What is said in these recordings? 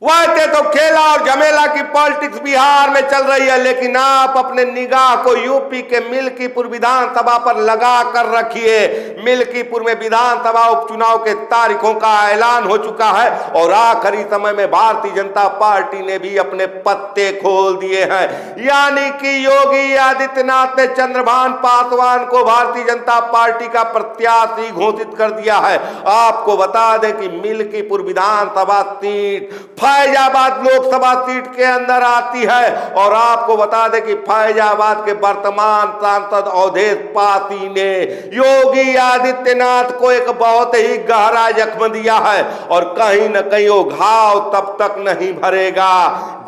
वैसे तो खेला और झमेला की पॉलिटिक्स बिहार में चल रही है, लेकिन आप अपने निगाह को यूपी के मिल्कीपुर विधानसभा पर लगा कर रखिए। मिल्कीपुर में विधानसभा उपचुनाव के तारीखों का ऐलान हो चुका है और आखिरी समय में भारतीय जनता पार्टी ने भी अपने पत्ते खोल दिए हैं। यानी कि योगी आदित्यनाथ ने चंद्रभान पासवान को भारतीय जनता पार्टी का प्रत्याशी घोषित कर दिया है। आपको बता दें कि मिल्कीपुर विधानसभा सीट फैजाबाद लोकसभा सीट के अंदर आती है और आपको बता दें कि फैजाबाद के वर्तमान सांसद अवधेश पासी ने योगी आदित्यनाथ को एक बहुत ही गहरा जख्म दिया है और कहीं न कहीं वो घाव तब तक नहीं भरेगा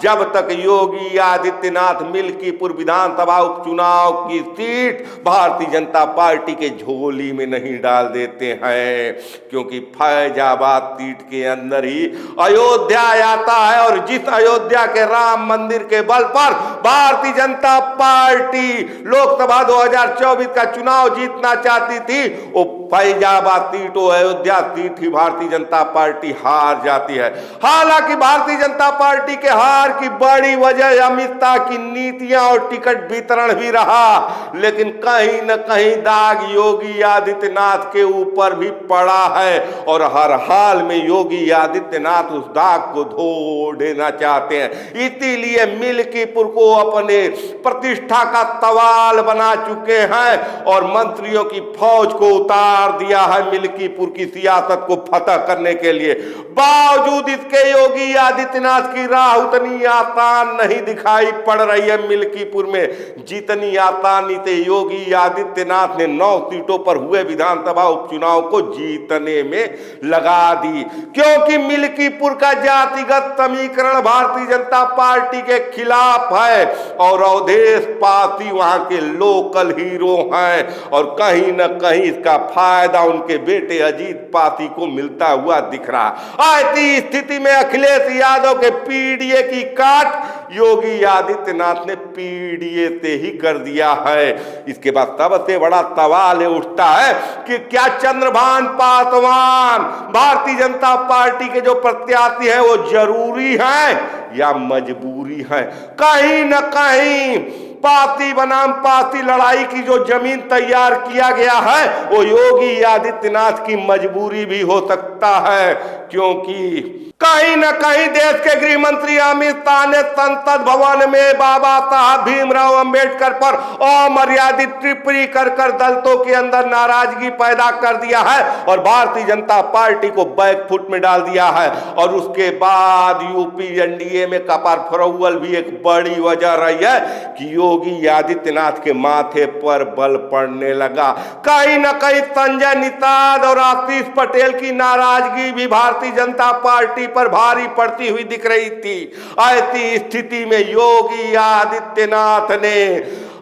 जब तक योगी आदित्यनाथ मिल्कीपुर विधानसभा उपचुनाव की सीट भारतीय जनता पार्टी के झोली में नहीं डाल देते हैं, क्योंकि फैजाबाद सीट के अंदर ही अयोध्या आता है और जिस अयोध्या के राम मंदिर के बल पर भारतीय जनता पार्टी लोकसभा 2024 का चुनाव जीतना चाहती थी, वो फैजाबाद सीट, अयोध्या सीट ही भारतीय जनता पार्टी हार जाती है। हालांकि भारतीय जनता पार्टी के हार की बड़ी वजह अमित शाह की नीतियां और टिकट वितरण भी रहा, लेकिन कहीं न कहीं दाग योगी आदित्यनाथ के ऊपर भी पड़ा है और हर हाल में योगी आदित्यनाथ उस दाग को धो देना चाहते हैं। इसीलिए मिल्कीपुर को अपने प्रतिष्ठा का सवाल बना चुके हैं और मंत्रियों की फौज को उतार दिया है मिल्कीपुर की सियासत को फतह करने के लिए। बावजूद इसके योगी आदित्यनाथ की राह उतनी आसान नहीं दिखाई पड़ रही है मिल्कीपुर में, जितनी आसानी से योगी आदित्यनाथ ने 9 सीटों पर हुए विधानसभा उपचुनाव को जीतने में लगा दी, क्योंकि मिल्कीपुर का जातिगत समीकरण भारतीय जनता पार्टी के खिलाफ है और अवधेश पासी वहां के लोकल हीरो हैं और कहीं न कहीं इसका फायदा उनके बेटे अजीत पासी को मिलता हुआ दिख रहा। ऐसी स्थिति में अखिलेश यादव के पीडीए की काट योगी आदित्यनाथ ने पीडीए से ही कर दिया है। इसके बाद सबसे बड़ा सवाल उठता है कि क्या चंद्रभान पासवान भारतीय जनता पार्टी के जो प्रत्याशी है वो जरूरी है या मजबूरी है? कहीं न कहीं पासी बनाम पासी लड़ाई की जो जमीन तैयार किया गया है वो योगी आदित्यनाथ की मजबूरी भी हो सकता है, क्योंकि कहीं न कहीं देश के गृह मंत्री अमित शाह ने संसद भवन में बाबा साहब भीमराव अंबेडकर पर अमर्यादित टिप्पणी कर दलितों के अंदर नाराजगी पैदा कर दिया है और भारतीय जनता पार्टी को बैकफुट में डाल दिया है। और उसके बाद यूपी एनडीए में कपार फरौवल भी एक बड़ी वजह रही है कि योगी आदित्यनाथ के माथे पर बल पड़ने लगा। कहीं न कहीं संजय निषाद और आशीष पटेल की नाराजगी भी भारतीय जनता पार्टी पर भारी पड़ती हुई दिख रही थी। ऐसी स्थिति में योगी आदित्यनाथ ने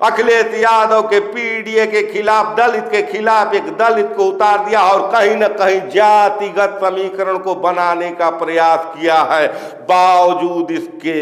अखिलेश यादव के पीडीए के खिलाफ, दलित के खिलाफ एक दलित को उतार दिया और कहीं न कहीं जातिगत समीकरण को बनाने का प्रयास किया है। बावजूद इसके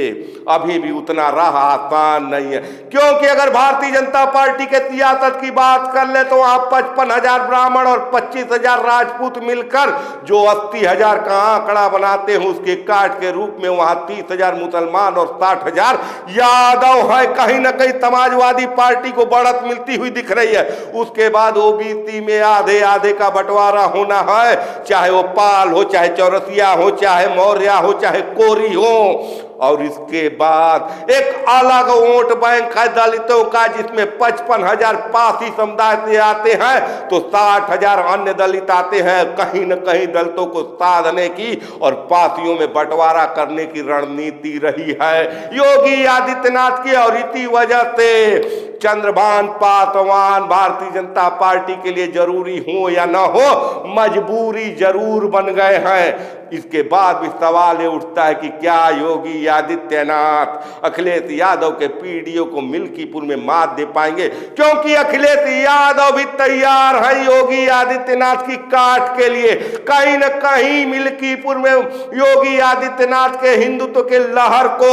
अभी भी उतना राह आसान नहीं है, क्योंकि अगर भारतीय जनता पार्टी के सियासत की बात कर ले तो वहां 55,000 ब्राह्मण और 25,000 राजपूत मिलकर जो 80,000 का आंकड़ा बनाते हैं उसके काट के रूप में वहां 30,000 मुसलमान और 60,000 यादव है। कहीं न कहीं समाजवादी पार्टी को बढ़त मिलती हुई दिख रही है। उसके बाद ओबीसी में आधे आधे का बंटवारा होना है, चाहे वो पाल हो, चाहे चौरसिया हो, चाहे मौर्य हो, चाहे कोरी हो। और इसके बाद एक अलग वोट बैंक है दलितों का, जिसमें 55,000 पासी समुदाय से आते हैं तो 60,000 अन्य दलित आते हैं। कहीं न कहीं दलितों को साधने की और पासियों में बंटवारा करने की रणनीति रही है योगी आदित्यनाथ की, और इसी वजह से चंद्रभान पासवान भारतीय जनता पार्टी के लिए जरूरी हो या ना हो, मजबूरी जरूर बन गए हैं। इसके बाद भी सवाल ये उठता है कि क्या योगी आदित्यनाथ अखिलेश यादव के पीडीओ को मिल्कीपुर में मात दे पाएंगे, क्योंकि अखिलेश यादव भी तैयार है योगी आदित्यनाथ की काट के लिए। कहीं न कहीं मिल्कीपुर में योगी आदित्यनाथ के हिंदुत्व के लहर को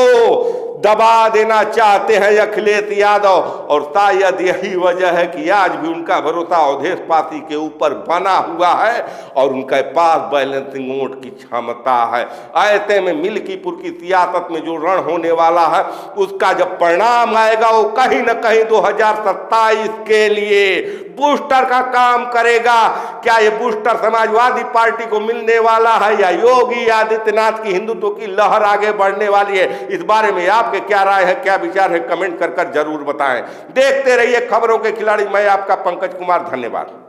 दबा देना चाहते हैं अखिलेश यादव। और शायद यही वजह है कि आज भी उनका भरोसा अवधेश पासी के ऊपर बना हुआ है और उनके पास बैलेंसिंग वोट की क्षमता है। ऐसे में मिल्कीपुर की सियासत में जो रण होने वाला है उसका जब परिणाम आएगा वो कहीं न कहीं 2027 के लिए बूस्टर का काम करेगा। क्या ये बूस्टर समाजवादी पार्टी को मिलने वाला है या योगी आदित्यनाथ की हिंदुत्व की लहर आगे बढ़ने वाली है? इस बारे में आपके क्या राय है, क्या विचार है, कमेंट कर जरूर बताएं। देखते रहिए खबरों के खिलाड़ी। मैं आपका पंकज कुमार, धन्यवाद।